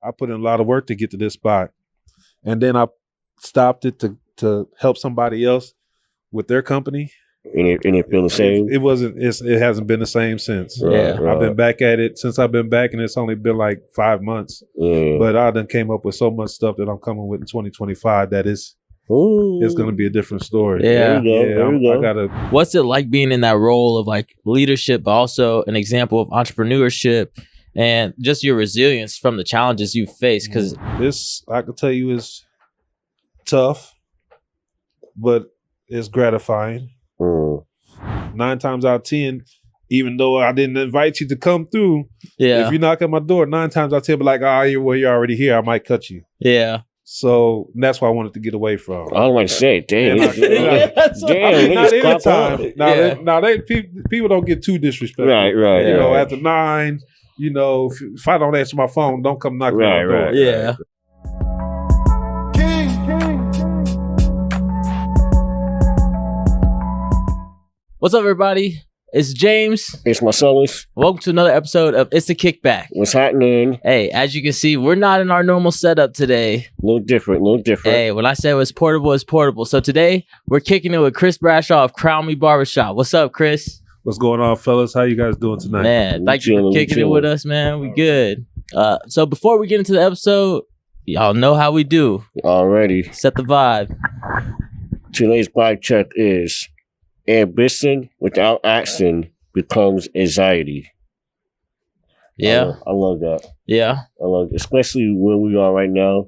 I put in a lot of work to get to this spot. And then I stopped it to help somebody else with their company. And it feel the same? It hasn't been the same since. Right. I've been back at it since I've been back, and it's only been like 5 months. But I done came up with so much stuff that I'm coming with in 2025 that it's going to be a different story. Yeah. There you go. I gotta. What's it like being in that role of like leadership, but also an example of entrepreneurship and just your resilience from the challenges you face? Because this, I can tell you, is tough, but it's gratifying. 9 times out of 10, even though I didn't invite you to come through, if you knock at my door, 9 times out of 10, I'll be like, you're already here. I might cut you. Yeah. So that's why I wanted to get away from. I was like, say, damn. Not every time. People don't get too disrespectful. Right. You know, after 9, you know, if I don't answer my phone, don't come knock on my door. Yeah. What's up, everybody? It's James. It's Marcellus. Welcome to another episode of Issa Kickback. What's happening? Hey, as you can see, we're not in our normal setup today. A little different. Hey, when I say it was portable, it's portable. So today, we're kicking it with Chris Bradshaw of Crown Me Barbershop. What's up, Chris? What's going on, fellas? How you guys doing tonight? Man, thank you for kicking it with us, man. We good. So before we get into the episode, y'all know how we do. Already. Set the vibe. Today's vibe check is ambition without action becomes anxiety. Yeah. I love that. Yeah. I love it. Especially where we are right now.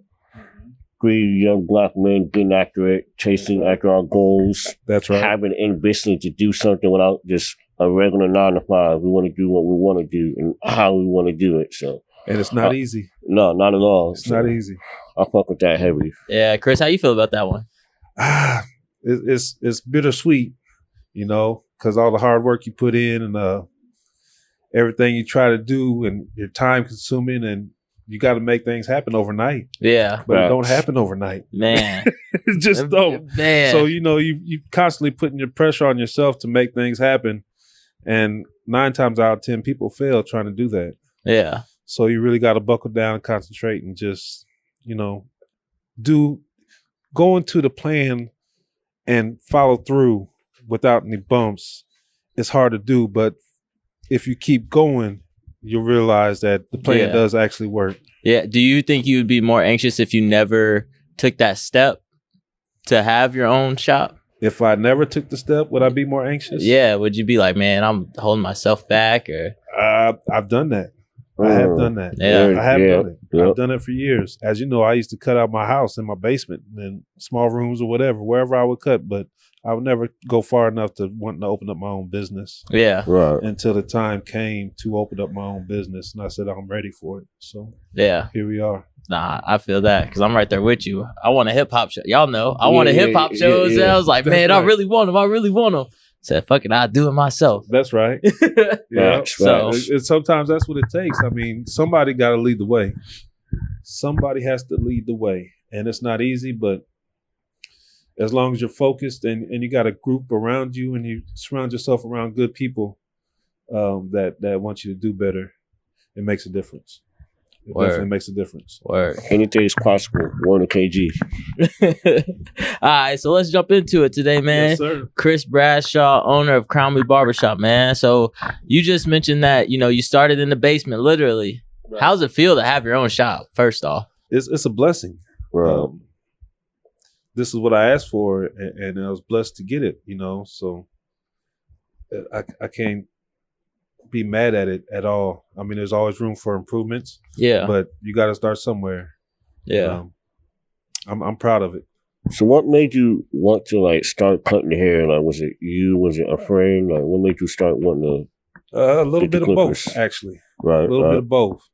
3 young black men getting after it, chasing after our goals. That's right. Having ambition to do something without just a regular 9 to 5. We want to do what we want to do and how we want to do it. So, and it's not easy. No, not at all. It's not easy. I fuck with that heavy. Yeah, Chris, how you feel about that one? It's bittersweet, you know, because all the hard work you put in and everything you try to do and you're time consuming and you got to make things happen overnight. Yeah. But it don't happen overnight. Man. It just don't. Man. So, you know, you constantly putting your pressure on yourself to make things happen. And 9 times out of 10, people fail trying to do that. Yeah. So you really got to buckle down and concentrate and just, you know, go into the plan and follow through without any bumps. It's hard to do, but if you keep going, you'll realize that the plan does actually work. Yeah. Do you think you would be more anxious if you never took that step to have your own shop? If I never took the step, would I be more anxious? Yeah. Would you be like, man, I'm holding myself back? Or I've done that. I have done that. Yeah. I have done it. Yep. I've done it for years. As you know, I used to cut out my house in my basement in small rooms or whatever, wherever I would cut, but I would never go far enough to want to open up my own business. Yeah. Right. Until the time came to open up my own business. And I said, I'm ready for it. So yeah, here we are. Nah, I feel that because I'm right there with you. I want a hip hop show. Y'all know I want a hip hop show. And I was like, man, I really want them. Said, fuck it, I'll do it myself. That's right. Yeah. So sometimes that's what it takes. I mean, somebody got to lead the way. Somebody has to lead the way. And it's not easy, but as long as you're focused and you got a group around you and you surround yourself around good people that want you to do better, it makes a difference. It definitely makes a difference. Word. Anything is possible. 1 kg. All right, so let's jump into it today, man. Yes, sir. Chris Bradshaw, owner of Crown Me Barbershop, man. So you just mentioned that, you know, you started in the basement, literally. Right. How's it feel to have your own shop, first off? It's a blessing. Right. This is what I asked for, and I was blessed to get it, you know. So I can't be mad at it at all. I mean, there's always room for improvements. Yeah. But you got to start somewhere. Yeah. I'm proud of it. So what made you want to like start cutting the hair? Like, was it you? Was it a friend? Like, what made you start wanting to? A little bit of both, actually. Right. A little bit of both.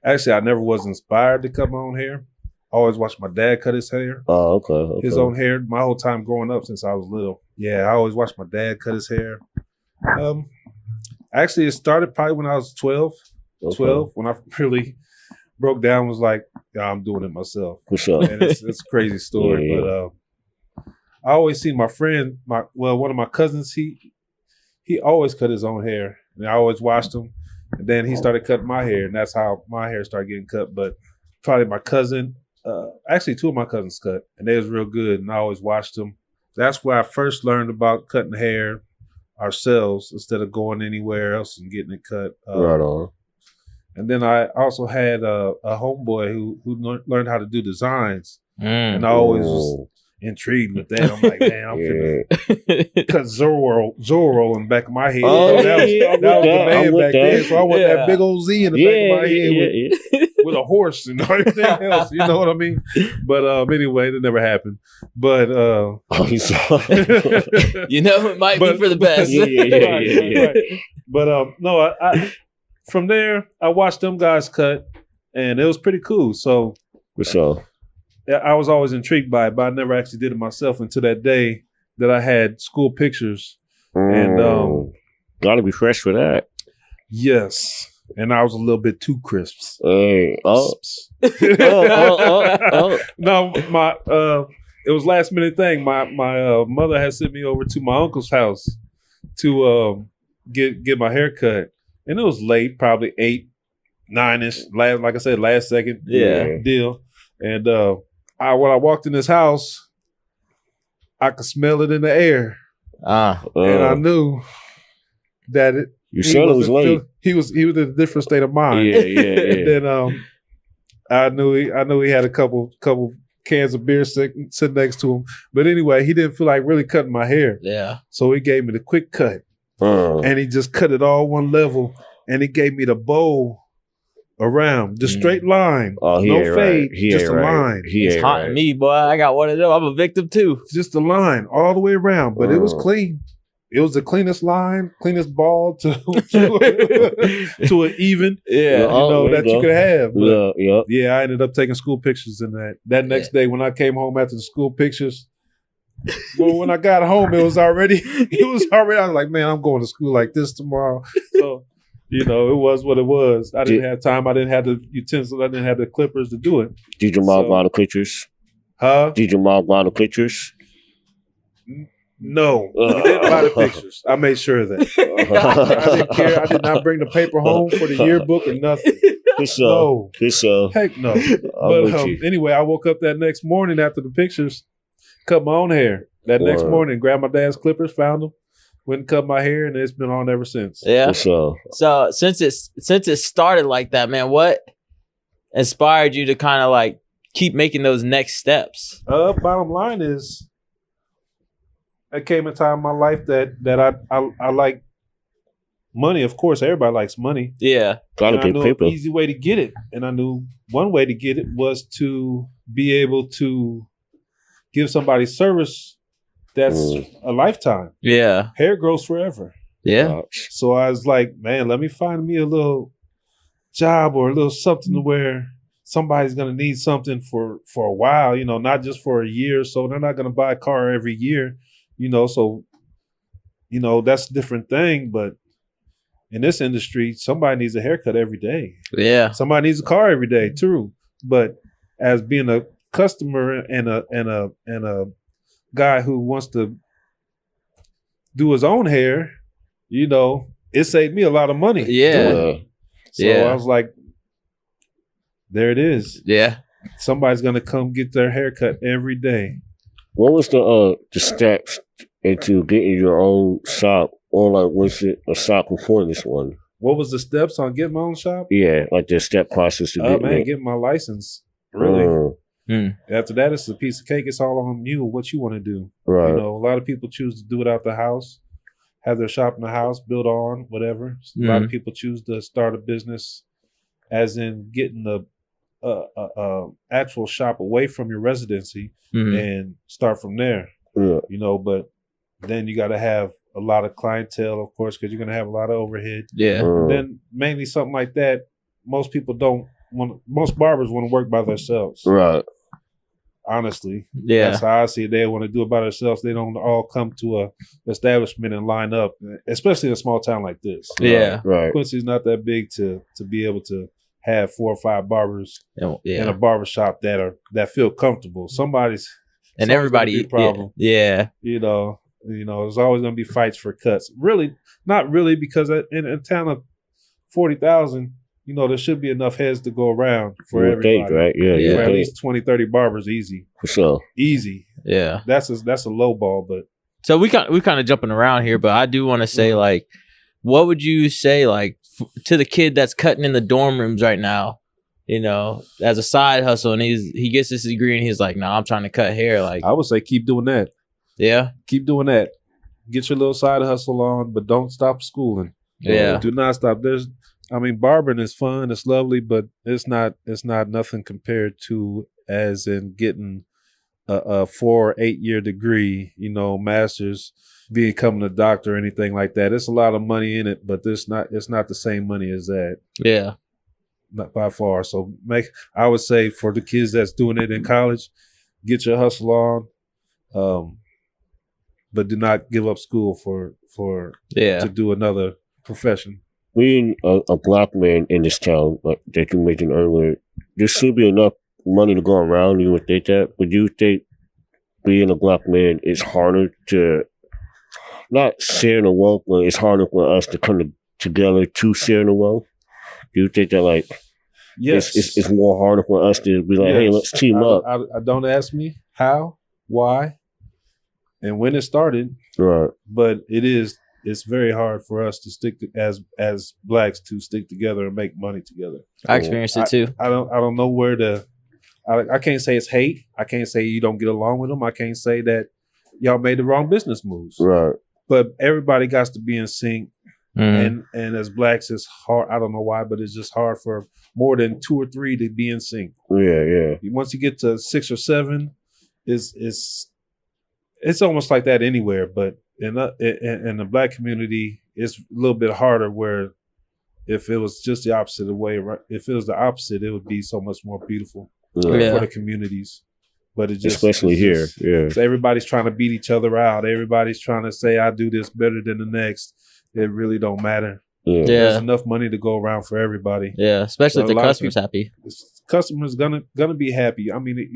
Actually, I never was inspired to cut my own hair. I always watched my dad cut his hair. Oh, okay. His own hair. My whole time growing up since I was little. Yeah, I always watched my dad cut his hair. Actually, it started probably when I was 12. Okay. 12, when I really broke down, was like, yeah, I'm doing it myself. For sure. And it's a crazy story. Yeah. But I always seen my friend, one of my cousins, he always cut his own hair. And I always watched him. And then he started cutting my hair, and that's how my hair started getting cut. But probably my cousin, actually 2 of my cousins cut, and they was real good, and I always watched them. That's where I first learned about cutting hair ourselves instead of going anywhere else and getting it cut. Right on. And then I also had a homeboy who learned how to do designs, and I always was intrigued with that. I'm like, man, I'm finna cut Zorro in the back of my head. Oh, that was the man back then. So I want that big old Z in the back of my head with a horse and everything else. You know what I mean? But anyway, it never happened. But you know, it might be for the best. Right. But no, I from there I watched them guys cut, and it was pretty cool. So for sure. I was always intrigued by it, but I never actually did it myself until that day that I had school pictures. And gotta be fresh for that. Yes. And I was a little bit too crisp. Hey. No, it was last minute thing. My mother had sent me over to my uncle's house to get my hair cut. And it was late, probably 8, 9-ish. Like I said, last second deal. And when I walked in his house, I could smell it in the air. And I knew that your son was late. He was in a different state of mind. Yeah. And then I knew he had a couple cans of beer sitting next to him. But anyway, he didn't feel like really cutting my hair. Yeah. So he gave me the quick cut. And he just cut it all one level, and he gave me the bowl around, the straight line, no fade, just a line. It's haunting me, boy. I got one of them. I'm a victim too. Just a line all the way around, but it was clean. It was the cleanest line, cleanest ball to an even, that you could have. But I ended up taking school pictures in that next day when I came home after the school pictures. Well, when I got home, I was already. I was like, man, I'm going to school like this tomorrow. So. It was what it was. I didn't have time. I didn't have the utensils. I didn't have the clippers to do it. Did your mom buy the pictures? Huh? Did your mom buy the pictures? No. He didn't buy the pictures. I made sure of that. I didn't care. I did not bring the paper home for the yearbook or nothing. No. Heck no. But anyway, I woke up that next morning after the pictures, cut my own hair. That next morning, grabbed my dad's clippers, found them. Went and cut my hair, and it's been on ever since. Yeah. So since it started like that, man, what inspired you to kind of like keep making those next steps? Bottom line is, there came a time in my life that I like money. Of course, everybody likes money. Yeah. I knew an easy way to get it, and I knew one way to get it was to be able to give somebody service. That's a lifetime. Yeah. Hair grows forever. Yeah. So I was like, man, let me find me a little job or a little something to where somebody's going to need something for a while, not just for a year or so. They're not going to buy a car every year, so, that's a different thing. But in this industry, somebody needs a haircut every day. Yeah. Somebody needs a car every day too. But as being a customer and a guy who wants to do his own hair, it saved me a lot of money. Yeah. So I was like, there it is. Yeah. Somebody's gonna come get their hair cut every day. What was the steps into getting your own shop, or like was it a shop before this one? What was the steps on getting my own shop? Yeah, like the step process to getting my license. Really. After that, it's a piece of cake. It's all on you, what you want to do. Right. A lot of people choose to do it out the house, have their shop in the house, build on, whatever. A lot of people choose to start a business, as in getting the actual shop away from your residency and start from there. Yeah. But then you got to have a lot of clientele, of course, because you're going to have a lot of overhead. Yeah. And then mainly something like that, most barbers want to work by themselves. Right. Honestly, yeah, that's how I see it. They want to do it by themselves. They don't all come to a establishment and line up, especially in a small town like this. Yeah, right. Quincy's not that big to be able to have 4 or 5 barbers in a barbershop that feel comfortable. Everybody problem. Yeah. There's always gonna be fights for cuts. Really, not really, because in a town of $40,000, you know, there should be enough heads to go around for everybody. Think, right? Yeah. For at least 20, 30 barbers, easy. For sure. Easy. Yeah. That's a low ball, but. So we kind of jumping around here, but I do want to say, like, what would you say, like, to the kid that's cutting in the dorm rooms right now, you know, as a side hustle, and he gets this degree and he's like, no, I'm trying to cut hair. Like, I would say keep doing that. Yeah. Keep doing that. Get your little side hustle on, but don't stop schooling. Yeah. Do not stop. Barbering is fun, it's lovely, but it's not nothing compared to as in getting a 4 or 8 year degree, you know, master's, becoming a doctor or anything like that. It's a lot of money in it, but it's not the same money as that. Yeah. Not by far. So I would say for the kids that's doing it in college, get your hustle on. But do not give up school to do another profession. Being a black man in this town, like that you mentioned earlier, there should be enough money to go around. You would think that, but you think being a black man is harder to not share the wealth, but it's harder for us to come together to share the wealth. Do you think that, like, yes, it's more harder for us to be like, hey, let's team up? I don't ask me how, why, and when it started, right? But it's very hard for us to stick as blacks to stick together and make money together. I experienced it too. I don't know where I can't say it's hate. I can't say you don't get along with them. I can't say that y'all made the wrong business moves. Right. But everybody got to be in sync. And as blacks, it's hard. I don't know why, but it's just hard for more than 2 or 3 to be in sync. Yeah. Once you get to 6 or 7, it's almost like that anywhere. But in the black community, it's a little bit harder. Where if it was just the opposite way, if it was the opposite, it would be so much more beautiful for the communities. But it just especially here, so everybody's trying to beat each other out. Everybody's trying to say I do this better than the next. It really don't matter. Yeah. There's enough money to go around for everybody. Yeah, especially if the customer's happy. Customers gonna be happy. I mean,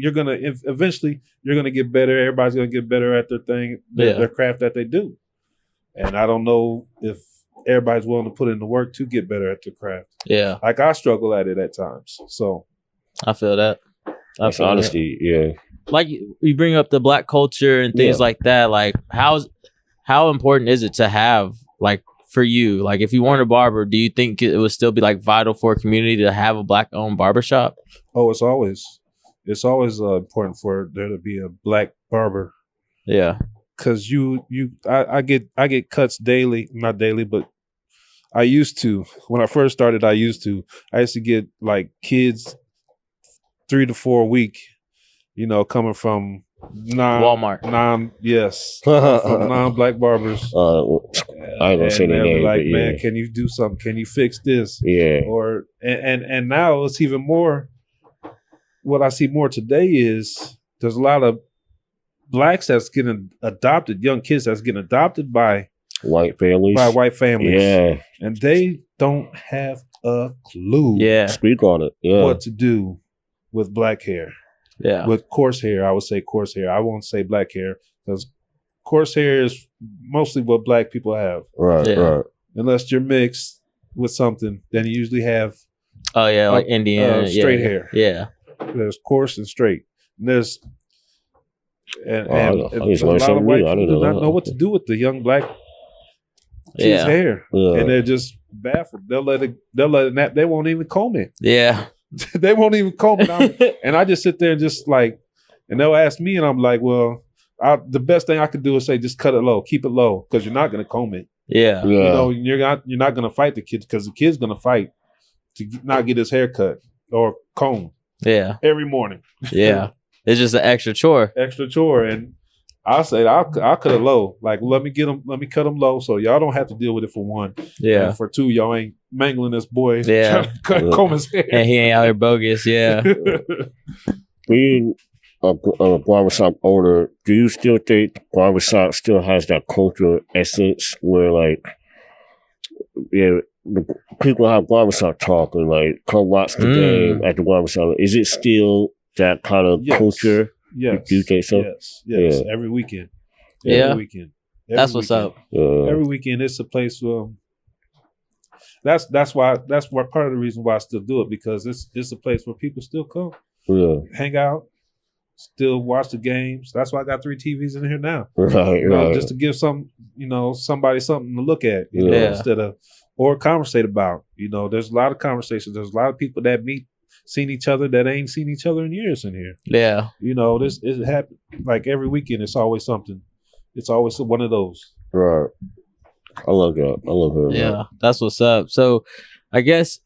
eventually you're gonna get better. Everybody's gonna get better at their thing, their craft that they do. And I don't know if everybody's willing to put in the work to get better at their craft. Yeah, like I struggle at it at times. So I feel that. That's honesty. Yeah. Like you bring up the black culture and things like that. Like how important is it to have, like, for you, like, if you weren't a barber, do you think it would still be like vital for a community to have a black owned barbershop? Oh, it's always important for there to be a black barber. Yeah. Cause I get cuts daily, not daily, but I used to, when I first started, I used to get like kids 3 to 4 a week, you know, coming from Walmart. From non-black barbers. I don't say their name, like, man, can you do something? Can you fix this? Yeah. Or and now it's even more. What I see more today is there's a lot of blacks that's getting adopted, young kids that's getting adopted by white families. Yeah, and they don't have a clue. Yeah, speak on it. Yeah, what to do with black hair. Yeah, with coarse hair, I would say coarse hair. I won't say black hair because coarse hair is mostly what black people have. Right, right. Unless you're mixed with something, then you usually have. Oh yeah, like Indian straight hair. Yeah, there's coarse and straight. And there's and I a lot of white people do not know what to do with the young black kids' hair, and they're just baffled. They'll let it nap. They won't even comb it. Yeah. They won't even comb it. And I just sit there and just like, and they'll ask me, and I'm like, well, the best thing I could do is say, just cut it low, keep it low, because you're not going to comb it. Yeah. You know, you're not going to fight the kid, because the kid's going to fight to not get his hair cut or combed. Yeah. Every morning. Yeah. It's just an extra chore. And I say I'll cut it low. Like, let me cut them low, so y'all don't have to deal with it for 1. Yeah. And for 2, y'all ain't mangling this boy. Yeah. Comb his hair. And he ain't out here bogus. Yeah. Being a barbershop owner, do you still think barbershop still has that cultural essence where, like, the people have barbershop talk and, like, come watch the game at the barbershop? Is it still that kind of culture? Yes. Do you think so? Yes. Yeah. Every weekend. That's what's up. Every weekend, it's a place That's part of the reason why I still do it, because it's a place where people still come, hang out, still watch the games. That's why I got 3 TVs in here now. Right. Just to give somebody something to look at, instead of or conversate about. There's a lot of conversations. There's a lot of people that seen each other that ain't seen each other in years in here. Yeah. This it happens like every weekend. It's always something. It's always one of those. Right. I love that. Yeah, that's what's up. So, I guess,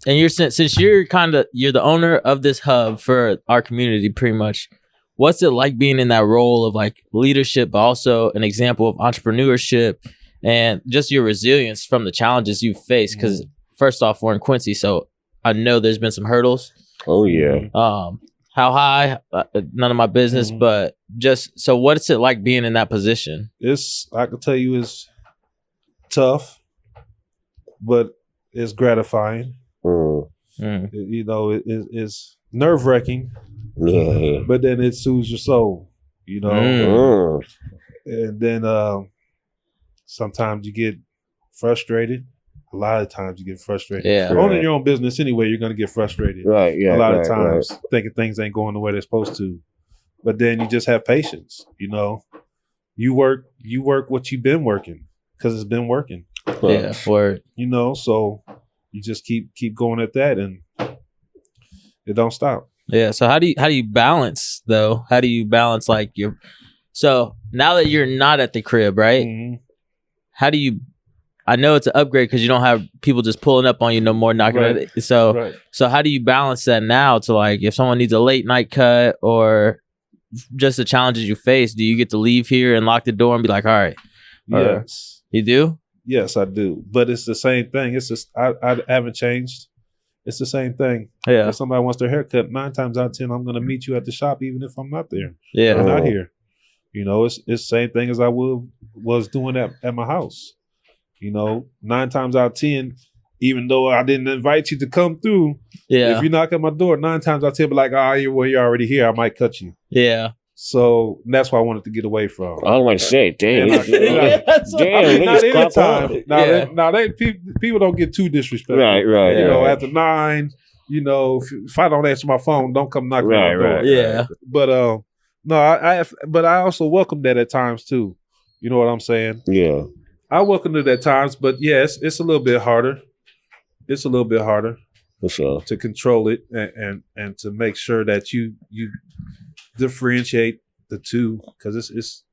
and since you're the owner of this hub for our community, pretty much. What's it like being in that role of like leadership, but also an example of entrepreneurship and just your resilience from the challenges you've faced? Because first off, we're in Quincy, so I know there's been some hurdles. Oh yeah. How high? None of my business, but just so what's it like being in that position? I can tell you, it's tough, but it's gratifying. It's nerve-wracking. Yeah. But then it soothes your soul. And then sometimes you get frustrated. A lot of times you get frustrated. Yeah. Owning your own business anyway, you're going to get frustrated. Right. Yeah. A lot of times thinking things ain't going the way they're supposed to. But then you just have patience. You work what you've been working because it's been working. Yeah. Word. So you just keep going at that and it don't stop. Yeah. So how do you balance though? How do you balance like so now that you're not at the crib, right? Mm-hmm. How do you? I know it's an upgrade because you don't have people just pulling up on you no more, knocking at it. So how do you balance that now to like if someone needs a late night cut or just the challenges you face? Do you get to leave here and lock the door and be like, all right? Yes. You do? Yes, I do. But it's the same thing. It's just I haven't changed. It's the same thing. Yeah. If somebody wants their haircut, 9 times out of 10, I'm going to meet you at the shop, even if I'm not there. Yeah. I'm not here. It's the same thing as I was doing at my house. 9 times out of 10, even though I didn't invite you to come through, if you knock at my door, 9 times out of 10, be like, you're already here. I might cut you. Yeah. So that's what I wanted to get away from. I was like, say, damn. Not anytime. Now, people don't get too disrespectful. Right. After 9, if I don't answer my phone, don't come knock on my door. Yeah. But but I also welcome that at times too. You know what I'm saying? Yeah. I welcome it at times, but yes, it's a little bit harder. It's a little bit harder to control it and to make sure that you differentiate the two, because it's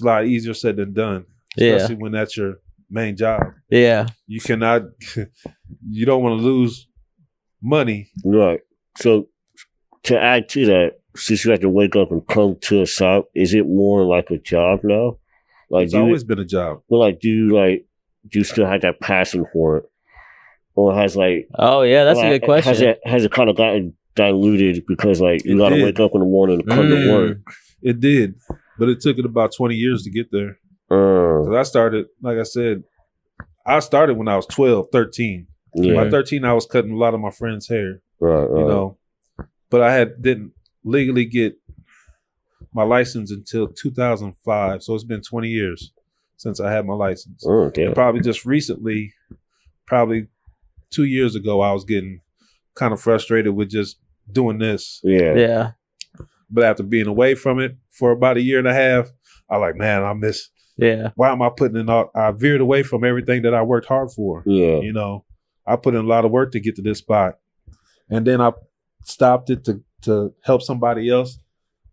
a lot easier said than done, especially when that's your main job. Yeah, you don't want to lose money. Right. So to add to that, since you have to wake up and come to a shop, is it more like a job now? Like it's always been a job. But do you still have that passion for it, or has Oh yeah, that's a good question. Has it kind of gotten diluted because you got to wake up in the morning and come to work? It did, but it took it about 20 years to get there. Because I started, like I said, when I was 12, 13. Yeah. By 13, I was cutting a lot of my friends' hair. Right. But I didn't legally get my license until 2005. So it's been 20 years since I had my license. And probably just recently, probably 2 years ago, I was getting kind of frustrated with just doing this. Yeah. But after being away from it for about 1.5 years, I man, I miss. Yeah. Why am I putting in all? I veered away from everything that I worked hard for. Yeah. I put in a lot of work to get to this spot, and then I stopped it to help somebody else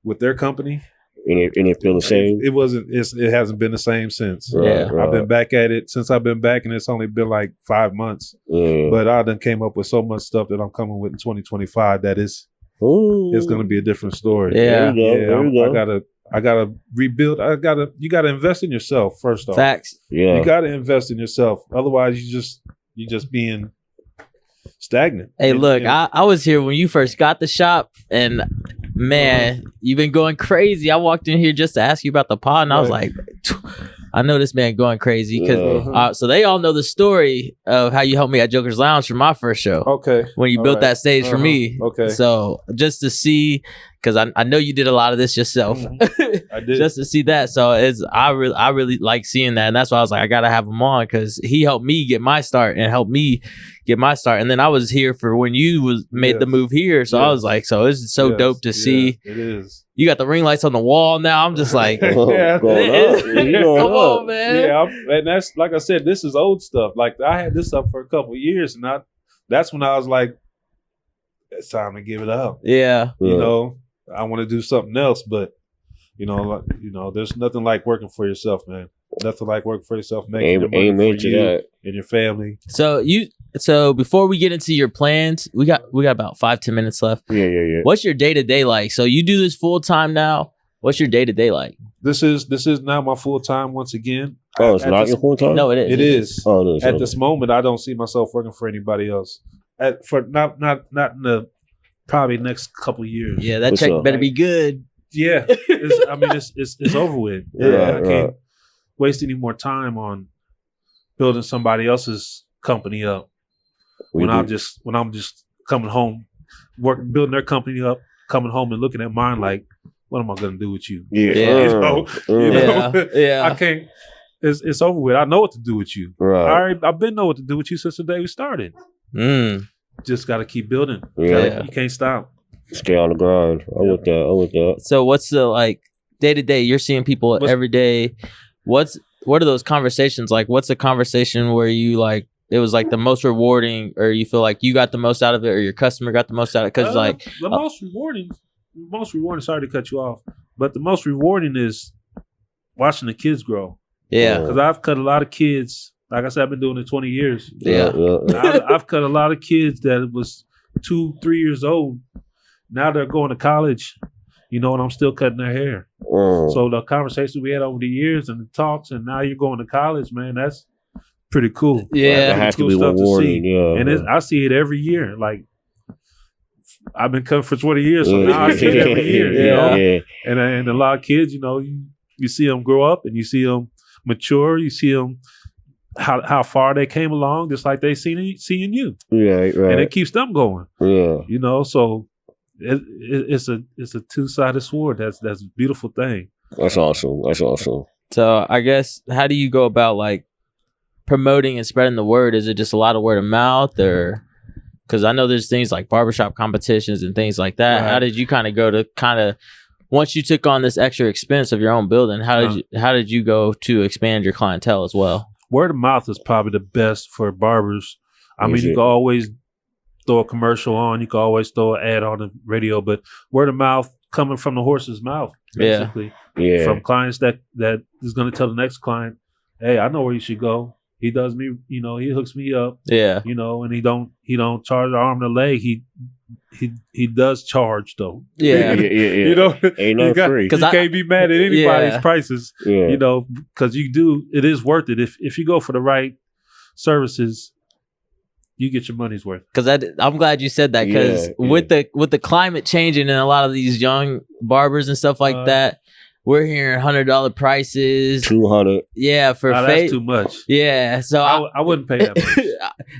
with their company. And it feel the same? It wasn't. It hasn't been the same since. Right. I've been back at it since I've been back, and it's only been 5 months. But I done came up with so much stuff that I'm coming with in 2025 that it's going to be a different story. Yeah. I gotta rebuild. You gotta invest in yourself first off. Facts. Yeah. You gotta invest in yourself. Otherwise, you just being stagnant. Hey, look, I was here when you first got the shop, and man, you've been going crazy. I walked in here just to ask you about the pod, and I was like, I know this man going crazy because so they all know the story of how you helped me at Joker's Lounge for my first show. Okay, when you built that stage for me. Okay, so just to see because I know you did a lot of this yourself. I did. Just to see that. So I really like seeing that. And that's why I was like, I got to have him on because he helped me get my start and helped me get my start. And then I was here for when you made the move here. So I was like, so it's so dope to see. It is. You got the ring lights on the wall now. I'm just like, come on, man. Yeah, and that's like I said, this is old stuff. Like I had this up for a couple of years, and that's when I was like, it's time to give it up. Yeah, you know, I want to do something else, but you know, there's nothing like working for yourself, man. Nothing like working for yourself, making your money for you and your family. So before we get into your plans, we got about 5-10 minutes left. Yeah. What's your day-to-day like? So you do this full time now. What's your day-to-day like? This is now my full time once again. Oh, it's not your full time? No, it is. It is. Oh, it is. At this moment, I don't see myself working for anybody else. For not in the probably next couple of years. Yeah, that check better be good. Yeah, it's over with. I can't waste any more time on building somebody else's company up when I'm just coming home, building their company up, coming home and looking at mine like, what am I going to do with you? Yeah. I can't. It's over with. I know what to do with you. Right. I've been know what to do with you since the day we started. Just got to keep building. Yeah. You can't stop. Stay on the grind. I with that. So what's the like day to day? You're seeing people every day. What are those conversations like? What's a conversation where you like it was like the most rewarding, or you feel like you got the most out of it, or your customer got the most out of it? Because like the most rewarding. Sorry to cut you off, but the most rewarding is watching the kids grow. Yeah, because I've cut a lot of kids. Like I said, I've been doing it 20 years. Yeah. I've cut a lot of kids that was 2-3 years old. Now they're going to college, you know, and I'm still cutting their hair. So the conversations we had over the years and the talks, and now you're going to college, man, that's pretty cool. Yeah. That has to be rewarding. Yeah. And I see it every year. Like, I've been cutting for 20 years, so now I see it every year, you know? Yeah. And a lot of kids, you know, you see them grow up and you see them mature, you see them how far they came along, just like they seeing you. Right. And it keeps them going. Yeah. You know, so it's a two-sided sword. That's a beautiful thing. That's awesome. So I guess how do you go about like promoting and spreading the word? Is it just a lot of word of mouth, or because I know there's things like barbershop competitions and things like that. Right. How did you kind of once you took on this extra expense of your own building, how did you go to expand your clientele as well? Word of mouth is probably the best for barbers. I mean, you can always throw a commercial on, you can always throw an ad on the radio, but word of mouth coming from the horse's mouth, basically. Yeah. From clients that is going to tell the next client, hey, I know where you should go. He does me, you know, he hooks me up. Yeah. You know, and he don't charge the arm and the leg. He does charge though. Yeah. You know, ain't no free. Because you can't be mad at anybody's prices. Yeah. You know, because it is worth it. If you go for the right services, you get your money's worth. Because I'm glad you said that, because with the climate changing and a lot of these young barbers and stuff like that, we're hearing $100 prices. $200. Yeah, for that's too much. Yeah, so I wouldn't pay that much.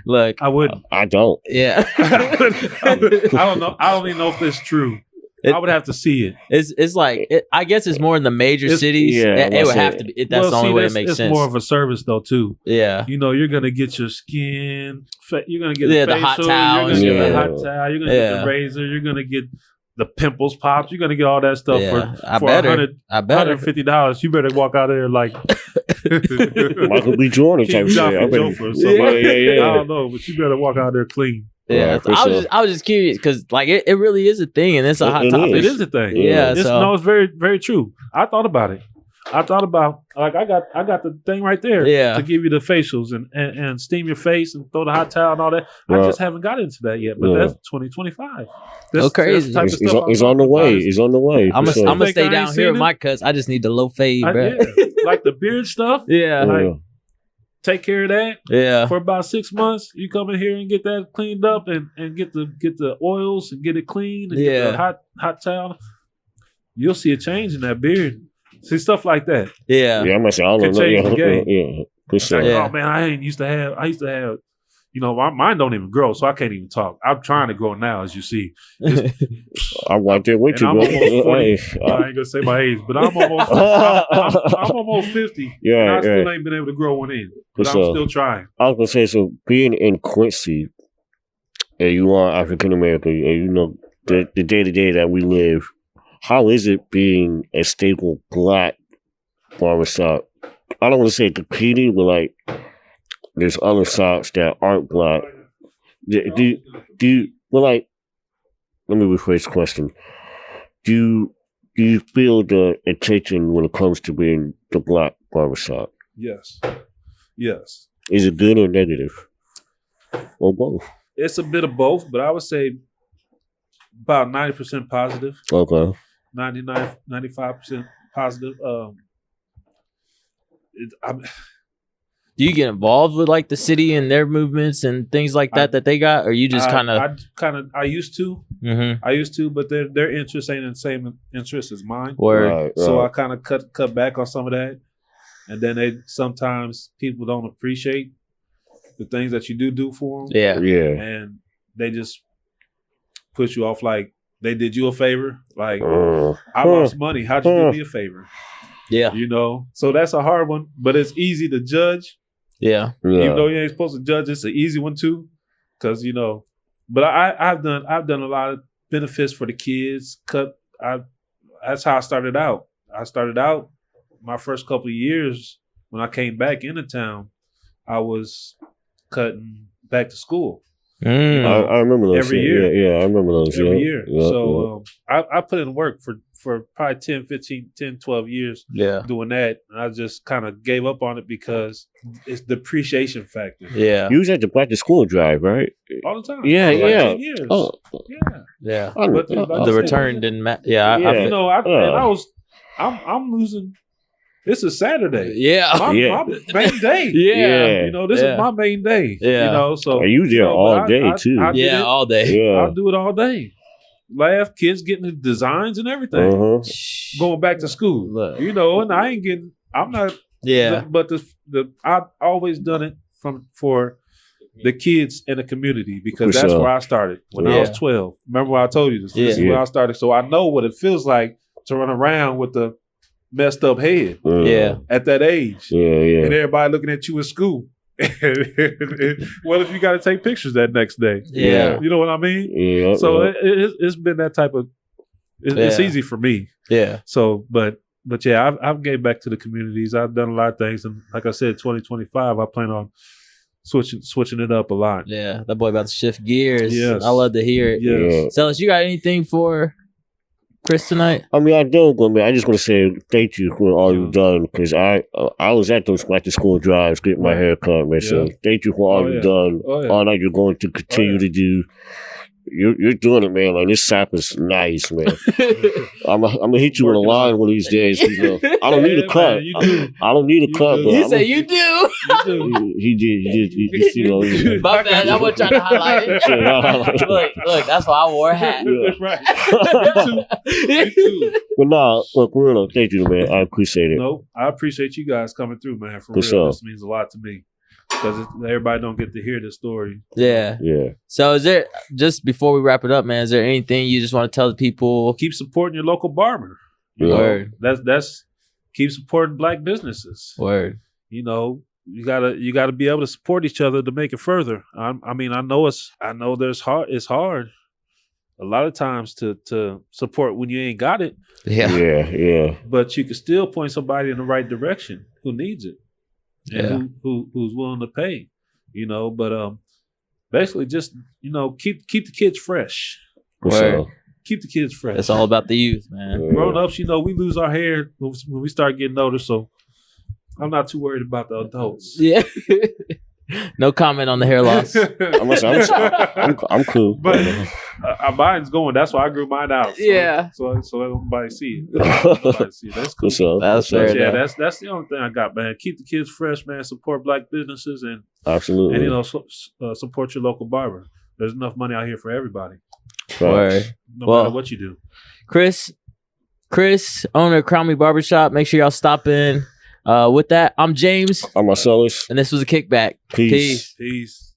Look, I wouldn't. I don't. Yeah, I don't know. I don't even know if that's true. I would have to see it. It's like I guess it's more in the major cities. Yeah, it would have to be. That's the only way it makes sense. It's more of a service though too. Yeah, you know, you're gonna get your skin. You're gonna get the facial, hot towel. You're gonna get the hot towel. You're gonna get the razor. You're gonna get the pimples popped. You're gonna get all that stuff for $150. You better walk out there like Michael B. Jordan type shit. I don't know, but you better walk out there clean. Yeah, I was just curious because like it really is a thing, and it's a hot topic. It is a thing. Yeah, it's very, very true. I thought about it. I got the thing right there to give you the facials and steam your face and throw the hot towel and all that. I just haven't got into that yet, but that's 2025. That's crazy. It's on the way. It's on the way. I'm gonna stay down here with my cuts. I just need the low fade, bro. Like the beard stuff. Yeah. Like, take care of that. Yeah. For about 6 months, you come in here and get that cleaned up and get the oils and get it clean and get the hot towel. You'll see a change in that beard. See stuff like that. Yeah. Yeah, I'm gonna say I don't know. Yeah. For sure. Oh man, I used to have, You know, mine don't even grow, so I can't even talk. I'm trying to grow now, as you see. I'm right there with you, bro. I ain't gonna say my age, but I'm almost 50. Yeah, and I still ain't been able to grow one in, but I'm still trying. I was gonna say, so being in Quincy, and you are African American, and you know the day to day that we live, how is it being a stable black barbershop? I don't want to say competing, but like there's other shops that aren't black. Do you well, like, let me rephrase the question. Do you feel the attention when it comes to being the black barbershop? Yes. Is it good or negative? Or both? It's a bit of both, but I would say about 90% positive. Okay. 95% positive. Do you get involved with like the city and their movements and things like that they got, or you just kind of? I used to. Mm-hmm. I used to, but their interest ain't the same interest as mine. Right. So I kind of cut back on some of that, and then sometimes people don't appreciate the things that you do for them. Yeah. And they just push you off like they did you a favor. Like I lost money. How'd you do me a favor? Yeah. You know, so that's a hard one, but it's easy to judge. Yeah. Even though you ain't supposed to judge, it's an easy one too, because you know. But I've done a lot of benefits for the kids. That's how I started out. My first couple of years when I came back into town, I was cutting back to school. You know, I remember those every year. Yeah, I remember those every year. So I put in work for probably 10, 12 years doing that. And I just kind of gave up on it because it's the appreciation factor. Yeah. You was at the back to school drive, right? All the time. Yeah. 10 years. Oh. Yeah. But the return didn't matter. Yeah. You know, I'm losing. This is Saturday. Yeah. My main day. Yeah. You know, this is my main day. Yeah. You know, so. And you there all day, too. I all day. Yeah. I'll do it all day. Laugh, kids getting the designs and everything. Going back to school. Look. You know, and I'm not. Yeah. But I've always done it for the kids in the community because that's where I started when I was 12. Remember when I told you this? This is where I started. So I know what it feels like to run around with the messed up head at that age. And everybody looking at you in school. What if you got to take pictures that next day? Yeah. You know what I mean? So it's been that type of, it's easy for me. Yeah. So, but yeah, I've gave back to the communities. I've done a lot of things. And like I said, 2025, I plan on switching it up a lot. Yeah. That boy about to shift gears. Yes. I love to hear it. Yes. Sellers, you got anything for Chris tonight? I mean, I don't, but man, I just want to say thank you for all you've done because I was at those back to school drives getting my hair cut, man. So thank you for all you've done, all that you're going to continue to do. You're doing it, man. Like this sap is nice, man. I'm gonna hit you with a line one of these days. You know, I don't need a cut. I don't need a cut. But You say you do. He did. You know, my bad. I wasn't trying to highlight it. Look, that's why I wore a hat. Right. Me too. But nah, look, real, thank you, man. I appreciate it. No, I appreciate you guys coming through, man. For real, sure. This means a lot to me. Because everybody don't get to hear this story. Yeah. So is there, just before we wrap it up, man, is there anything you just want to tell the people? Keep supporting your local barber. Word. That's keep supporting black businesses. Word. You know, you gotta be able to support each other to make it further. I mean, I know it's hard a lot of times to support when you ain't got it. Yeah. But you can still point somebody in the right direction who needs it. And who's willing to pay, you know, but basically just, you know, keep the kids fresh. Keep the kids fresh. It's all about the youth, man. Grown ups, you know, we lose our hair when we start getting older, so I'm not too worried about the adults. Yeah. No comment on the hair loss. I'm cool. But mine's going. That's why I grew mine out. So, yeah. So everybody see it. That's cool. That's fair. Yeah, that's the only thing I got, man. Keep the kids fresh, man. Support black businesses and absolutely, and you know, support your local barber. There's enough money out here for everybody. Word. No matter what you do. Chris, owner of Crown Me Barbershop. Make sure y'all stop in. With that, I'm James. I'm Marcellus. And this was a Kickback. Peace. Peace.